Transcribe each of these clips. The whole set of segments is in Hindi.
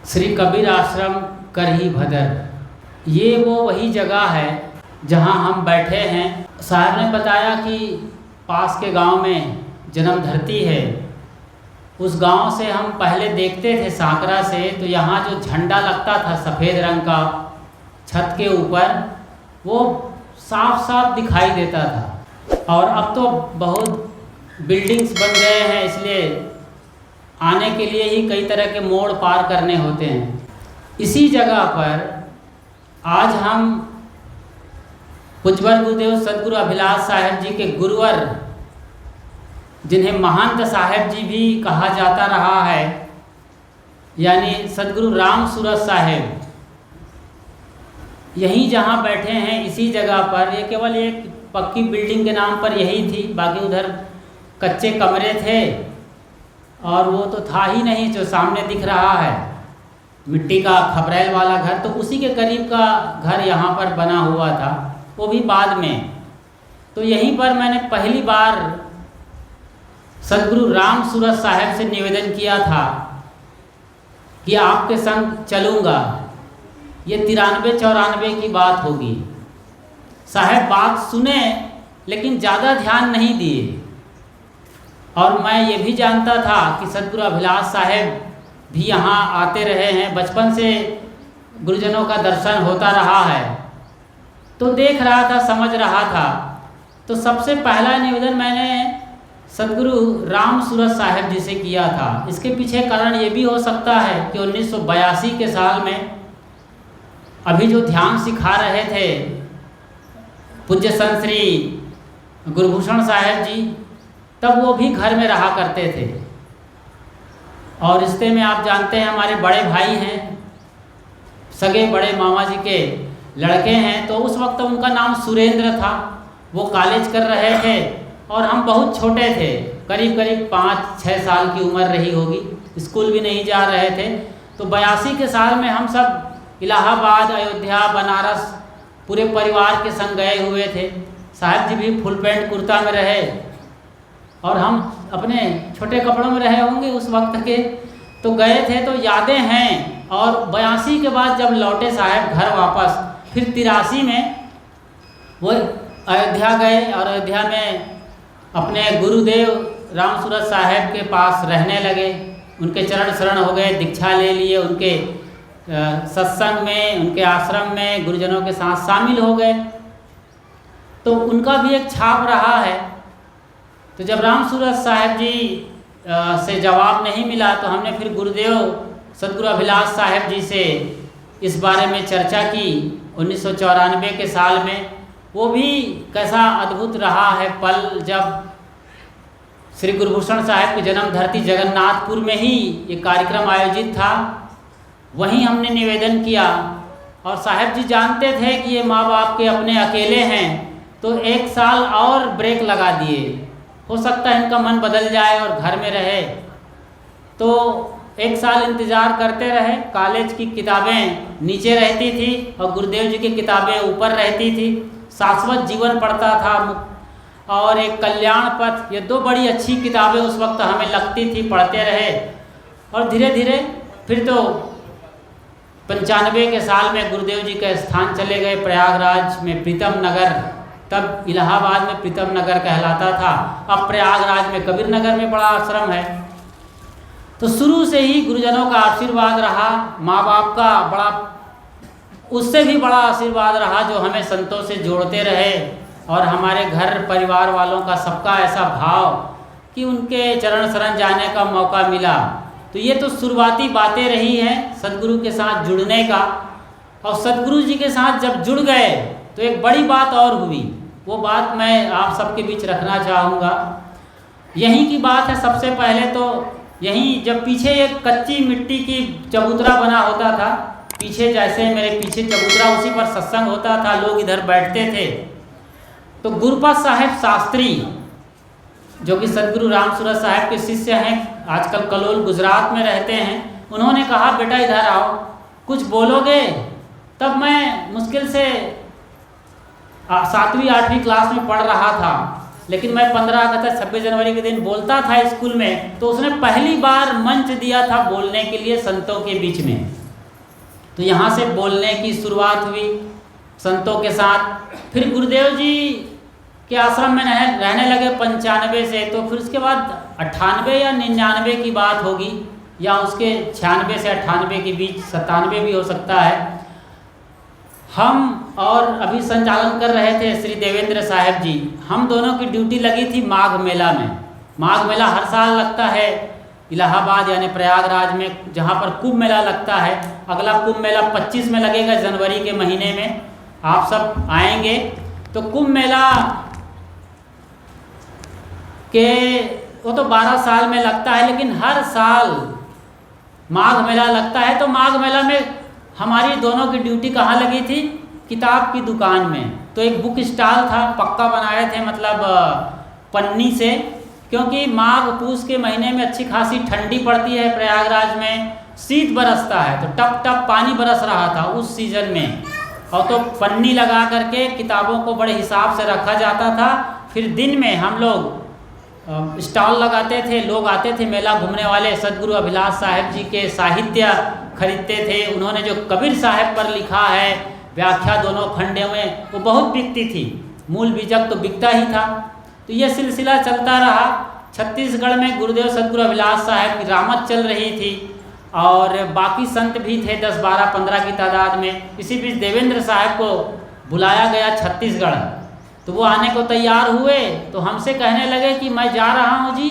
श्री कबीर आश्रम करही भदर। ये वही जगह है जहाँ हम बैठे हैं। साहब ने बताया कि पास के गांव में जन्म धरती है। उस गांव से हम पहले देखते थे सांकरा से, तो यहाँ जो झंडा लगता था सफ़ेद रंग का छत के ऊपर, वो साफ साफ दिखाई देता था। और अब तो बहुत बिल्डिंग्स बन गए हैं, इसलिए आने के लिए ही कई तरह के मोड़ पार करने होते हैं। इसी जगह पर आज हम पूज्यवर गुरुदेव सदगुरु अभिलाष साहेब जी के गुरुवर, जिन्हें महंत साहेब जी भी कहा जाता रहा है, यानी सदगुरु राम सूरत साहेब, यहीं जहाँ बैठे हैं इसी जगह पर। ये केवल एक पक्की बिल्डिंग के नाम पर यही थी, बाकी उधर कच्चे कमरे थे और वो तो था ही नहीं जो सामने दिख रहा है मिट्टी का खपरेल वाला घर, तो उसी के करीब का घर यहाँ पर बना हुआ था, वो भी बाद में। तो यहीं पर मैंने पहली बार सदगुरु राम सूरत साहेब से निवेदन किया था कि आपके संग चलूँगा। ये 93-94 की बात होगी। साहेब बात सुने लेकिन ज़्यादा ध्यान नहीं दिए, और मैं ये भी जानता था कि सदगुरु अभिलाष साहेब भी यहाँ आते रहे हैं, बचपन से गुरुजनों का दर्शन होता रहा है, तो देख रहा था, समझ रहा था। तो सबसे पहला निवेदन मैंने सदगुरु राम सूरत साहेब जी से किया था। इसके पीछे कारण ये भी हो सकता है कि 1982 के साल में अभी जो ध्यान सिखा रहे थे पूज्य संत श्री गुरुभूषण साहेब जी, तब वो भी घर में रहा करते थे। और रिश्ते में आप जानते हैं हमारे बड़े भाई हैं, सगे बड़े मामा जी के लड़के हैं, तो उस वक्त उनका नाम सुरेंद्र था। वो कॉलेज कर रहे थे और हम बहुत छोटे थे, करीब करीब 5-6 साल की उम्र रही होगी, स्कूल भी नहीं जा रहे थे। तो 82 के साल में हम सब इलाहाबाद, अयोध्या, बनारस पूरे परिवार के संग गए हुए थे। साहब जी भी फुल पैंट कुर्ता में रहे और हम अपने छोटे कपड़ों में रहे होंगे उस वक्त के, तो गए थे, तो यादें हैं। और 82 के बाद जब लौटे साहब घर वापस, फिर 83 में वो अयोध्या गए और अयोध्या में अपने गुरुदेव राम सूरत साहेब के पास रहने लगे। उनके चरण शरण हो गए, दीक्षा ले लिए, उनके सत्संग में, उनके आश्रम में गुरुजनों के साथ शामिल हो गए। तो उनका भी एक छाप रहा है। तो जब राम सूरत साहेब जी से जवाब नहीं मिला, तो हमने फिर गुरुदेव सदगुरु अभिलाष साहेब जी से इस बारे में चर्चा की 1994 के साल में। वो भी कैसा अद्भुत रहा है पल, जब श्री गुरुभूषण साहेब की जन्म धरती जगन्नाथपुर में ही ये कार्यक्रम आयोजित था। वहीं हमने निवेदन किया और साहेब जी जानते थे कि ये माँ बाप के अपने अकेले हैं, तो 1 साल और ब्रेक लगा दिए, हो सकता है इनका मन बदल जाए और घर में रहे। तो 1 साल इंतज़ार करते रहे। कॉलेज की किताबें नीचे रहती थी और गुरुदेव जी की किताबें ऊपर रहती थी। शाश्वत जीवन पढ़ता था और एक कल्याण पथ, ये 2 बड़ी अच्छी किताबें उस वक्त हमें लगती थी, पढ़ते रहे। और धीरे धीरे फिर तो 95 के साल में गुरुदेव जी का स्थान चले गए प्रयागराज में प्रीतम नगर, तब इलाहाबाद में प्रीतम नगर कहलाता था, अब प्रयागराज में कबीर नगर में बड़ा आश्रम है। तो शुरू से ही गुरुजनों का आशीर्वाद रहा, माँ बाप का बड़ा, उससे भी बड़ा आशीर्वाद रहा जो हमें संतों से जोड़ते रहे। और हमारे घर परिवार वालों का सबका ऐसा भाव कि उनके चरण शरण जाने का मौका मिला। तो ये तो शुरुआती बातें रही हैं सदगुरु के साथ जुड़ने का। और सदगुरु जी के साथ जब जुड़ गए तो एक बड़ी बात और हुई, वो बात मैं आप सबके बीच रखना चाहूँगा। यहीं की बात है। सबसे पहले तो यहीं जब पीछे एक कच्ची मिट्टी की चबूतरा बना होता था, पीछे जैसे मेरे पीछे चबूतरा, उसी पर सत्संग होता था, लोग इधर बैठते थे। तो गुरपत साहेब शास्त्री, जो कि सदगुरु राम सूरत साहेब के शिष्य हैं, आजकल कलोल गुजरात में रहते हैं, उन्होंने कहा बेटा इधर आओ, कुछ बोलोगे। तब मैं मुश्किल से 7वीं 8वीं क्लास में पढ़ रहा था। लेकिन मैं 15 अगस्त 26 जनवरी के दिन बोलता था स्कूल में, तो उसने पहली बार मंच दिया था बोलने के लिए संतों के बीच में। तो यहाँ से बोलने की शुरुआत हुई संतों के साथ। फिर गुरुदेव जी के आश्रम में रहने लगे 95 से, तो फिर उसके बाद 98 या 99 की बात होगी, या उसके 96 से 98 के बीच, 97 भी हो सकता है। हम और अभी संचालन कर रहे थे श्री देवेंद्र साहब जी, हम दोनों की ड्यूटी लगी थी माघ मेला में। माघ मेला हर साल लगता है इलाहाबाद यानी प्रयागराज में, जहाँ पर कुंभ मेला लगता है। अगला कुंभ मेला 25 में लगेगा, जनवरी के महीने में। आप सब आएंगे। तो कुंभ मेला के वो तो 12 साल में लगता है, लेकिन हर साल माघ मेला लगता है। तो माघ मेला में हमारी दोनों की ड्यूटी कहाँ लगी थी? किताब की दुकान में। तो एक बुक स्टॉल था, पक्का बनाए थे, मतलब पन्नी से, क्योंकि माघ पूस के महीने में अच्छी खासी ठंडी पड़ती है प्रयागराज में, शीत बरसता है, तो टप टप पानी बरस रहा था उस सीजन में। और तो पन्नी लगा करके किताबों को बड़े हिसाब से रखा जाता था। फिर दिन में हम लोग स्टॉल लगाते थे, लोग आते थे मेला घूमने वाले, सदगुरु अभिलाष साहब जी के साहित्य खरीदते थे। उन्होंने जो कबीर साहब पर लिखा है व्याख्या दोनों खंडों में, वो बहुत बिकती थी। मूल बीजक तो बिकता ही था। तो ये सिलसिला चलता रहा। छत्तीसगढ़ में गुरुदेव सदगुरु अभिलाष साहब की रामत चल रही थी, और बाकी संत भी थे 10, 12, 15 की तादाद में। इसी बीच देवेंद्र साहब को बुलाया गया छत्तीसगढ़, तो वो आने को तैयार हुए। तो हमसे कहने लगे कि मैं जा रहा हूँ जी,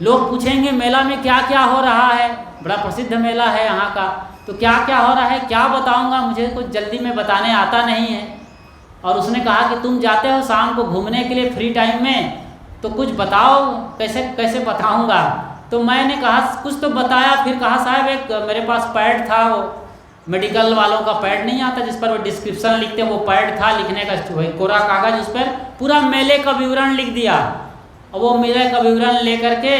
लोग पूछेंगे मेला में क्या क्या हो रहा है, बड़ा प्रसिद्ध मेला है यहाँ का, तो क्या क्या हो रहा है, क्या बताऊँगा, मुझे कुछ जल्दी में बताने आता नहीं है। और उसने कहा कि तुम जाते हो शाम को घूमने के लिए फ्री टाइम में, तो कुछ बताओ, कैसे कैसे बताऊँगा। तो मैंने कहा कुछ तो बताया। फिर कहा साहब एक मेरे पास पैड था, वो मेडिकल वालों का पैड नहीं आता जिस पर वो डिस्क्रिप्शन लिखते हैं, वो पैड था लिखने का, कोरा कागज, उस पर पूरा मेले का विवरण लिख दिया। और वो मेले का विवरण लेकर के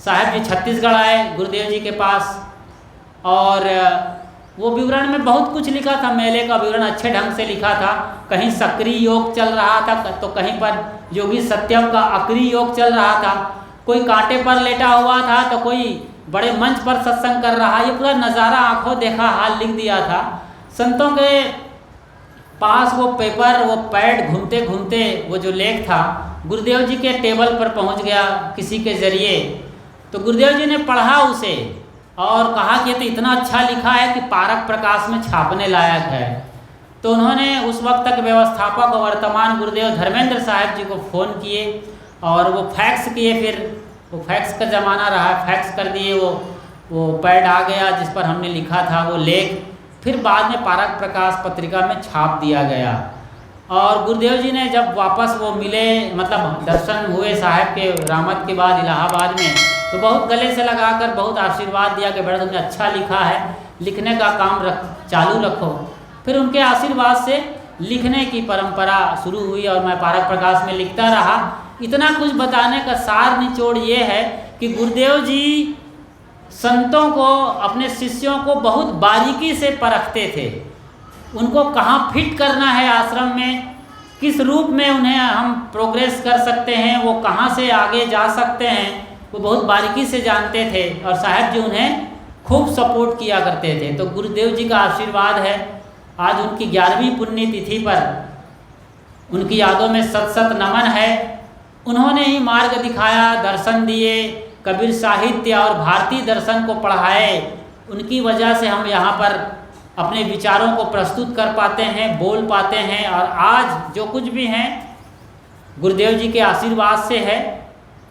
साहब जी छत्तीसगढ़ आए गुरुदेव जी के पास, और वो विवरण में बहुत कुछ लिखा था। मेले का विवरण अच्छे ढंग से लिखा था। कहीं सक्रिय योग चल रहा था, तो कहीं पर योगी सत्यम का अक्रिय योग चल रहा था, कोई कांटे पर लेटा हुआ था, तो कोई बड़े मंच पर सत्संग कर रहा। ये पूरा नज़ारा आंखों देखा हाल लिख दिया था। संतों के पास वो पेपर, वो पैड घूमते घूमते वो जो लेख था गुरुदेव जी के टेबल पर पहुंच गया किसी के ज़रिए। तो गुरुदेव जी ने पढ़ा उसे और कहा कि ये तो इतना अच्छा लिखा है कि पारक प्रकाश में छापने लायक है। तो उन्होंने उस वक्त तक व्यवस्थापक और वर्तमान गुरुदेव धर्मेंद्र साहब जी को फ़ोन किए, और वो फैक्स किए। फिर वो फैक्स का ज़माना रहा, फैक्स कर दिए, वो पैड आ गया जिस पर हमने लिखा था वो लेख। फिर बाद में पारक प्रकाश पत्रिका में छाप दिया गया। और गुरुदेव जी ने जब वापस वो मिले, मतलब दर्शन हुए साहब के रामत के बाद इलाहाबाद में, तो बहुत गले से लगाकर बहुत आशीर्वाद दिया कि बेटा तुमने अच्छा लिखा है, लिखने का काम चालू रखो। फिर उनके आशीर्वाद से लिखने की परंपरा शुरू हुई और मैं पारक प्रकाश में लिखता रहा। इतना कुछ बताने का सार निचोड़ ये है कि गुरुदेव जी संतों को, अपने शिष्यों को बहुत बारीकी से परखते थे। उनको कहाँ फिट करना है आश्रम में, किस रूप में उन्हें हम प्रोग्रेस कर सकते हैं, वो कहाँ से आगे जा सकते हैं, वो बहुत बारीकी से जानते थे। और साहब जी उन्हें खूब सपोर्ट किया करते थे। तो गुरुदेव जी का आशीर्वाद है। आज उनकी 11वीं पुण्य तिथि पर उनकी यादों में सत सत नमन है। उन्होंने ही मार्ग दिखाया, दर्शन दिए, कबीर साहित्य और भारतीय दर्शन को पढ़ाए। उनकी वजह से हम यहाँ पर अपने विचारों को प्रस्तुत कर पाते हैं, बोल पाते हैं। और आज जो कुछ भी हैं गुरुदेव जी के आशीर्वाद से है।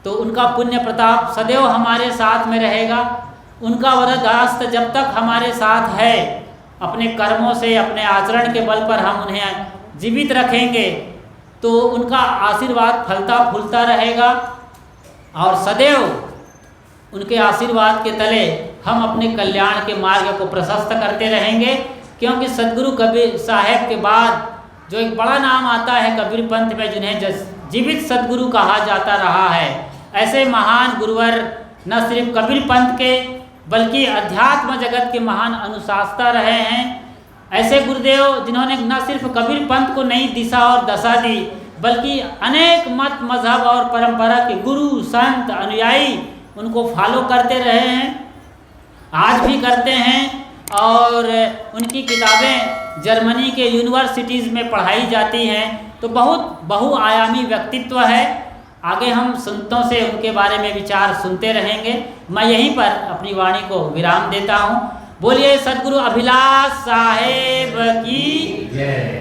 तो उनका पुण्य प्रताप सदैव हमारे साथ में रहेगा। उनका वरदास्त जब तक हमारे साथ है, अपने कर्मों से, अपने आचरण के बल पर हम उन्हें जीवित रखेंगे, तो उनका आशीर्वाद फलता फूलता रहेगा। और सदैव उनके आशीर्वाद के तले हम अपने कल्याण के मार्ग को प्रशस्त करते रहेंगे। क्योंकि सदगुरु कबीर साहब के बाद जो एक बड़ा नाम आता है कबीर पंथ में, जिन्हें जीवित सदगुरु कहा जाता रहा है, ऐसे महान गुरुवर न सिर्फ कबीर पंथ के बल्कि अध्यात्म जगत के महान अनुशासता रहे हैं। ऐसे गुरुदेव जिन्होंने न सिर्फ कबीर पंथ को नई दिशा और दशा दी, बल्कि अनेक मत मजहब और परंपरा के गुरु संत अनुयायी उनको फॉलो करते रहे हैं, आज भी करते हैं। और उनकी किताबें जर्मनी के यूनिवर्सिटीज़ में पढ़ाई जाती हैं। तो बहुत बहुआयामी व्यक्तित्व है। आगे हम संतों से उनके बारे में विचार सुनते रहेंगे। मैं यहीं पर अपनी वाणी को विराम देता हूँ। बोलिए सद्गुरु अभिलाष साहेब की,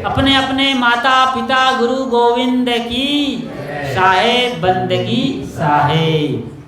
अपने अपने माता पिता गुरु गोविंद की, साहेब बंदगी साहेब।